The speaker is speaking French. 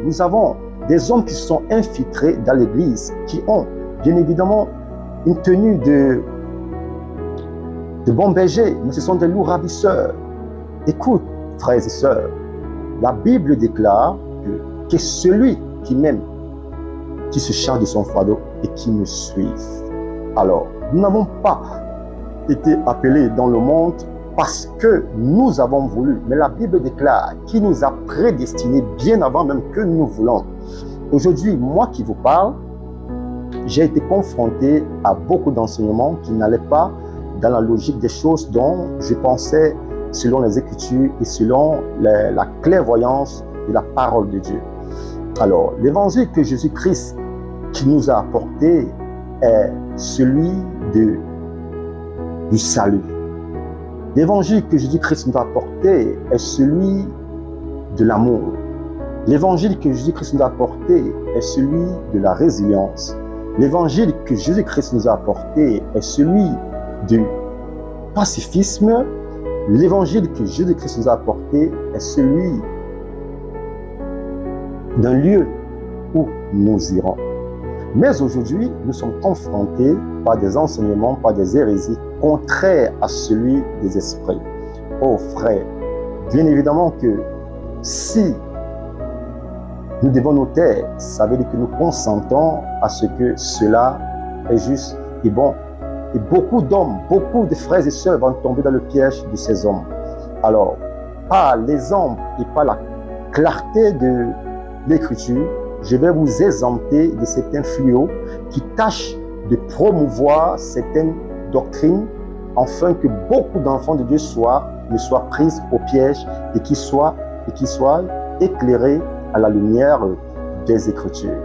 nous avons des hommes qui sont infiltrés dans l'Église, qui ont bien évidemment une tenue de bons bergers, mais ce sont des loups ravisseurs. Écoute, frères et sœurs, la Bible déclare que celui qui m'aime, qui se charge de son fardeau et qui me suive. Alors, nous n'avons pas été appelés dans le monde parce que nous avons voulu, mais la Bible déclare qu'il nous a prédestinés bien avant même que nous voulons. Aujourd'hui, moi qui vous parle, j'ai été confronté à beaucoup d'enseignements qui n'allaient pas dans la logique des choses dont je pensais selon les Écritures et selon la clairvoyance de la parole de Dieu. Alors, l'évangile que Jésus-Christ qui nous a apporté est celui du salut. L'évangile que Jésus-Christ nous a apporté est celui de l'amour. L'évangile que Jésus-Christ nous a apporté est celui de la résilience. L'évangile que Jésus-Christ nous a apporté est celui du pacifisme. L'évangile que Jésus-Christ nous a apporté est celui d'un lieu où nous irons. Mais aujourd'hui, nous sommes confrontés par des enseignements, par des hérésies contraires à celui des esprits. Oh frère, bien évidemment que si nous devons nous taire, ça veut dire que nous consentons à ce que cela est juste et bon. Et beaucoup d'hommes, beaucoup de frères et sœurs vont tomber dans le piège de ces hommes. Alors, par l'exemple et par la clarté de l'Écriture, je vais vous exempter de certains fléaux qui tâchent de promouvoir certaines doctrines afin que beaucoup d'enfants de Dieu ne soient pris au piège et qu'ils soient éclairés à la lumière des Écritures.